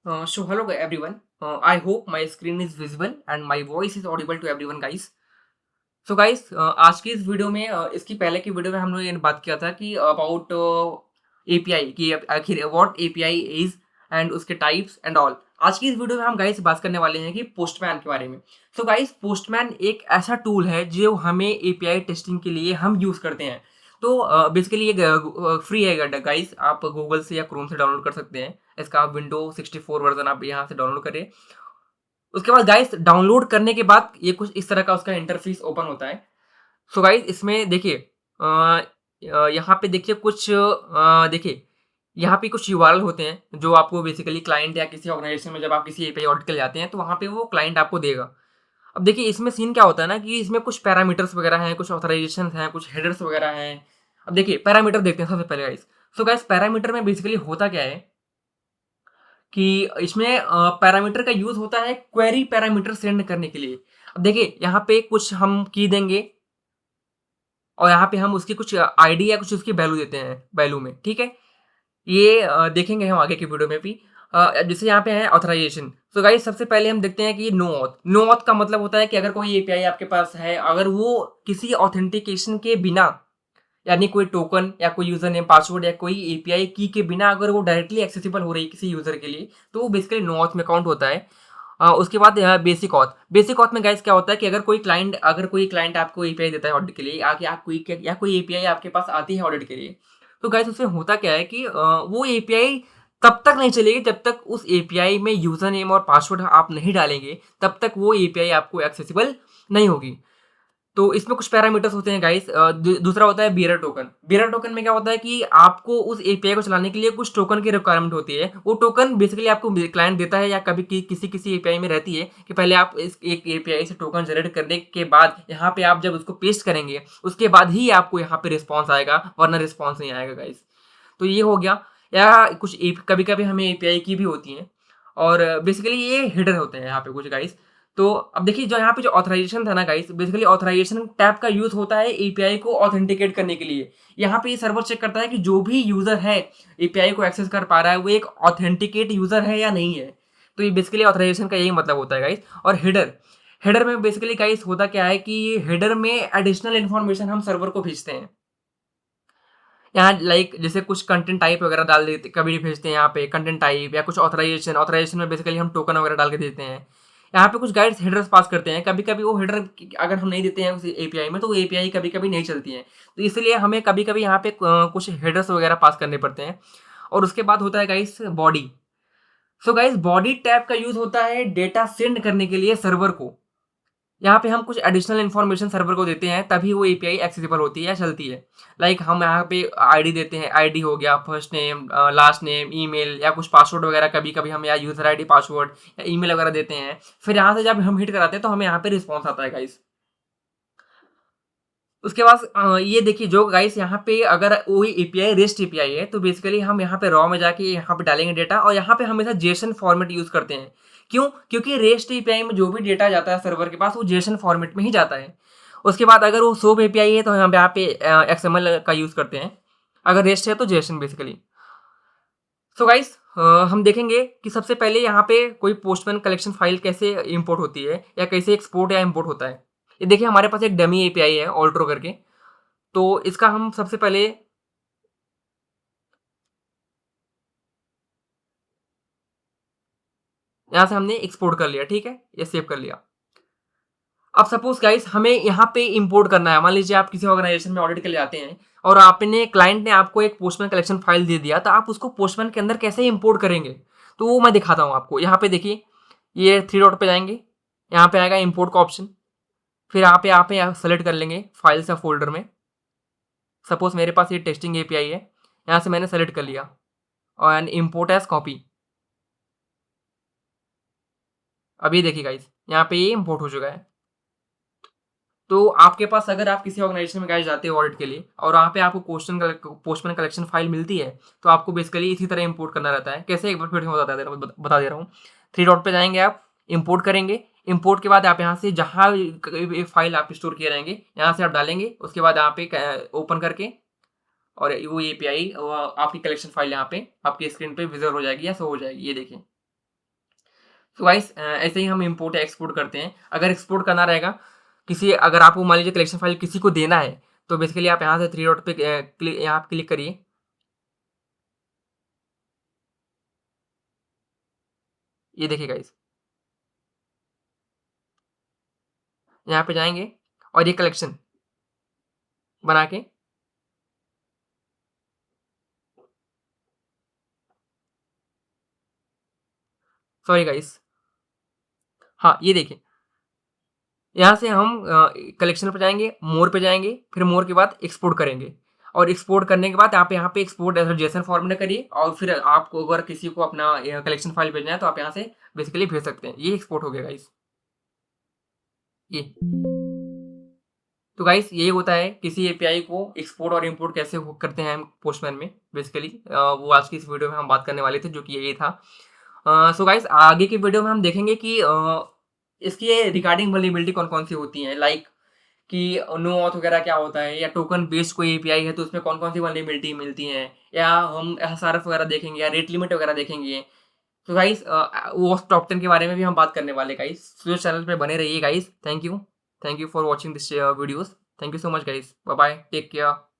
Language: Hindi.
So hello everyone. I hope my screen is visible and my voice is audible to everyone, guys. So guys, आज की इस वीडियो में इसकी पहले की वीडियो में हम लोग ये बात किया था कि अबाउट एपीआई कि आखिर व्हाट एपीआई इज एंड उसके टाइप्स एंड ऑल। आज की इस वीडियो में हम गाइस बात करने वाले हैं कि पोस्टमैन के बारे में। सो गाइस, पोस्टमैन एक ऐसा टूल है जो हमें एपीआई टेस्टिंग के लिए हम यूज़ करते हैं। तो बेसिकली ये फ्री है गाइस, आप गूगल से या क्रोम से डाउनलोड कर सकते हैं। इसका आप विंडो 64 वर्जन आप यहाँ से डाउनलोड करें। उसके बाद गाइस, डाउनलोड करने के बाद ये कुछ इस तरह का उसका इंटरफेस ओपन होता है। सो गाइस, इसमें देखिए यहाँ पे देखिए कुछ देखिए यहाँ पे कुछ यूआरएल होते हैं जो आपको बेसिकली क्लाइंट या किसी ऑर्गेनाइजेशन में जब आप किसी एपीआई ऑडिट के लिए जाते हैं तो वहाँ पे वो क्लाइंट आपको देगा। अब देखिए इसमें सीन क्या होता है ना कि इसमें कुछ पैरामीटर्स वगैरह हैं, कुछ ऑथराइजेशन हैं, कुछ हेडर्स वगैरह हैं। अब देखिए पैरामीटर देखते हैं सबसे पहले गाइस। सो गाइस, पैरामीटर में बेसिकली होता क्या है कि इसमें पैरामीटर का यूज़ होता है क्वेरी पैरामीटर सेंड करने के लिए। अब देखिए यहाँ पे कुछ हम की देंगे और यहाँ पे हम उसकी कुछ आईडी या कुछ उसकी वैल्यू देते हैं वैल्यू में, ठीक है? ये देखेंगे हम आगे की वीडियो में भी। जैसे यहाँ पे है ऑथराइजेशन। तो गाइस सबसे पहले हम देखते हैं कि नो ऑथ। नो ऑथ का मतलब होता है कि अगर कोई एपीआई आपके पास है, अगर वो किसी ऑथेंटिकेशन के बिना, यानी कोई टोकन या कोई यूजर नेम पासवर्ड या कोई एपीआई की के बिना अगर वो डायरेक्टली एक्सेसिबल हो रही है किसी यूजर के लिए, तो वो बेसिकली नो ऑथ में काउंट होता है। उसके बाद बेसिक ऑथ। बेसिक ऑथ में गाइस क्या होता है कि अगर कोई क्लाइंट आपको एपीआई देता है ऑडिट के लिए, आके आप कोई एपीआई आपके पास आती है ऑडिट के लिए, तो गाइस उसमें होता क्या है कि वो एपीआई तब तक नहीं चलेगी जब तक उस एपीआई में यूजर नेम और पासवर्ड आप नहीं डालेंगे, तब तक वो एपीआई आपको एक्सेसिबल नहीं होगी। तो इसमें कुछ पैरामीटर्स होते हैं गाइस। दूसरा होता है बियरर टोकन। बियरर टोकन में क्या होता है कि आपको उस एपीआई को चलाने के लिए कुछ टोकन की रिक्वायरमेंट होती है। वो टोकन बेसिकली आपको क्लाइंट देता है या कभी किसी किसी एपीआई में रहती है कि पहले आप इस एक एपीआई से टोकन जनरेट करने के बाद यहाँ पे आप जब उसको पेस्ट करेंगे उसके बाद ही आपको यहाँ पे रिस्पॉन्स आएगा, वरना रिस्पॉन्स नहीं आएगा गाइस। तो ये हो गया। या कुछ कभी कभी हमें एपीआई की भी होती हैं और बेसिकली ये हिडन होते हैं यहाँ पे कुछ गाइस। तो अब देखिए जो यहाँ पे जो ऑथराइजेशन था ना गाइस, बेसिकली ऑथराइजेशन टैब का यूज होता है एपीआई को ऑथेंटिकेट करने के लिए। यहाँ पे ये सर्वर चेक करता है कि जो भी यूजर है एपीआई को एक्सेस कर पा रहा है वो एक ऑथेंटिकेट यूजर है या नहीं है। तो ये बेसिकली ऑथराइजेशन का यही मतलब होता है गाइस। और हेडर, हेडर में बेसिकली गाइस होता क्या है कि हेडर में एडिशनल इन्फॉर्मेशन हम सर्वर को भेजते हैं। यहाँ लाइक जैसे कुछ कंटेंट टाइप वगैरह डाल देते, कभी भेजते हैं यहाँ पे कंटेंट टाइप या कुछ ऑथराइजेशन। ऑथराइजेशन में बेसिकली हम टोकन वगैरह डाल के देते हैं। यहाँ पे कुछ गाइड्स हेडर्स पास करते हैं। कभी कभी वो हेडर अगर हम नहीं देते हैं उस एपीआई में तो वो एपीआई कभी कभी नहीं चलती है, तो इसलिए हमें कभी कभी यहाँ पे कुछ हेडर्स वगैरह पास करने पड़ते हैं। और उसके बाद होता है guys body. So guys, body tab का यूज होता है डेटा सेंड करने के लिए सर्वर को। यहाँ पे हम कुछ एडिशनल इन्फॉर्मेशन सर्वर को देते हैं तभी वो एपीआई एक्सेसिबल होती है या चलती है। लाइक हम यहाँ पे आईडी देते हैं, आईडी हो गया, first name, last name, email या कुछ पासवर्ड वगैरह। कभी कभी हम या यूजर आईडी, पासवर्ड या ईमेल वगैरह देते हैं। फिर यहाँ से जब हम हिट कराते हैं तो हमें यहाँ पे रिस्पॉन्स आता है गाइस। उसके बाद ये देखिए जो गाइस यहाँ पे अगर वही एपीआई रेस्ट एपीआई है तो बेसिकली हम यहाँ पे रॉ में जाके यहाँ पे डालेंगे डेटा, और यहाँ पे हमेशा जेसन फॉर्मेट यूज करते हैं। क्यों? क्योंकि रेस्ट एपीआई में जो भी डेटा जाता है सर्वर के पास वो जेसन फॉर्मेट में ही जाता है। उसके बाद अगर वो सोप एपीआई है तो हम यहाँ पे एक्सएमएल का यूज करते हैं। अगर रेस्ट है तो जेसन बेसिकली। सो गाइस, हम देखेंगे कि सबसे पहले यहाँ पे कोई पोस्टमैन कलेक्शन फाइल कैसे इंपोर्ट होती है या कैसे एक्सपोर्ट या इंपोर्ट होता है। ये देखिए हमारे पास एक डमी एपीआई है ऑल्ट्रो करके। तो इसका हम सबसे पहले यहाँ से हमने एक्सपोर्ट कर लिया, ठीक है, ये सेव कर लिया। अब सपोज गाइस हमें यहाँ पे इंपोर्ट करना है। मान लीजिए आप किसी ऑर्गेनाइजेशन में ऑडिट के लिए आते हैं और आपने क्लाइंट ने आपको एक पोस्टमैन कलेक्शन फाइल दे दिया, तो आप उसको पोस्टमैन के अंदर कैसे इंपोर्ट करेंगे तो वो मैं दिखाता हूँ आपको। यहाँ पे देखिए ये थ्री डॉट पे जाएंगे, यहाँ पे आएगा इंपोर्ट का ऑप्शन। फिर यहाँ पे सेलेक्ट कर लेंगे फाइल्स या फोल्डर में। सपोज मेरे पास ये टेस्टिंग एपीआई है, यहाँ से मैंने सेलेक्ट कर लिया और एंड इम्पोर्ट एज कॉपी। अभी देखिए गाइस यहाँ पे ये इंपोर्ट हो चुका है। तो आपके पास अगर आप किसी ऑर्गेनाइजेशन में गाइस जाते हो ऑडिट के लिए और वहाँ पे आपको पोस्टमैन कलेक्शन फाइल मिलती है, तो आपको बेसिकली इसी तरह इंपोर्ट करना रहता है। कैसे, एक बार फिर से बता दे रहा हूँ। थ्री डॉट पे जाएंगे, आप इंपोर्ट करेंगे। इंपोर्ट के बाद आप यहाँ से जहाँ फाइल आप स्टोर किए रहेंगे यहाँ से आप डालेंगे। उसके बाद यहाँ पे ओपन करके और वो एपीआई आपकी कलेक्शन फाइल यहाँ पे आपकी स्क्रीन पे विजिबल हो जाएगी या शो हो जाएगी। ये देखिए तो गाइस ऐसे ही हम इम्पोर्ट या एक्सपोर्ट करते हैं। अगर एक्सपोर्ट करना रहेगा, अगर आपको मान लीजिए कलेक्शन फाइल किसी को देना है, तो बेसिकली आप यहाँ से थ्री डॉट पे यहाँ पे क्लिक करिए। ये देखिए गाइस, यहाँ पे जाएँगे और ये कलेक्शन बना के, सॉरी गाइस, हाँ, ये देखिए, यहाँ से हम कलेक्शन पे जाएँगे, मोर पे जाएँगे, फिर मोर के बाद एक्सपोर्ट करेंगे और एक्सपोर्ट करने के बाद आप यहाँ पे export as a JSON format करिए और फिर आपको अगर किसी को अपना कलेक्शन फाइल भेजना है, तो आप यहाँ से बेसिकली भेज सकते हैं। ये एक्सपोर्ट हो गया गाइस, ये। तो गाइस यही होता है किसी एपीआई को एक्सपोर्ट और इंपोर्ट कैसे करते हैं हम पोस्टमैन में बेसिकली। वो आज की इस वीडियो में हम बात करने वाले थे, जो कि ये था। सो गाइस आगे की वीडियो में हम देखेंगे कि इसकी रिगार्डिंग वल्नरेबिलिटी कौन कौन सी होती हैं, लाइक कि नो ऑथ वगैरह क्या होता है, या टोकन बेस्ड कोई एपीआई है तो उसमें कौन कौन सी वल्नरेबिलिटी मिलती हैं, या हम एसआरएफ वगैरह देखेंगे या रेट लिमिट वगैरह देखेंगे। तो गाइस वो टॉप 10 के बारे में भी हम बात करने वाले गाइस। तो चैनल पे बने रहिए guys. Thank you for watching this videos. Thank you so much guys. Bye bye, take care.